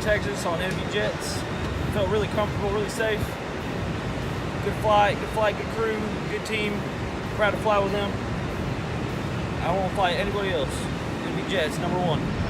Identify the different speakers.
Speaker 1: Texas on Envy Jets. Felt really comfortable, really safe. Good flight, good crew, good team. Proud to fly with them. I won't fly anybody else. Envy Jets, #1.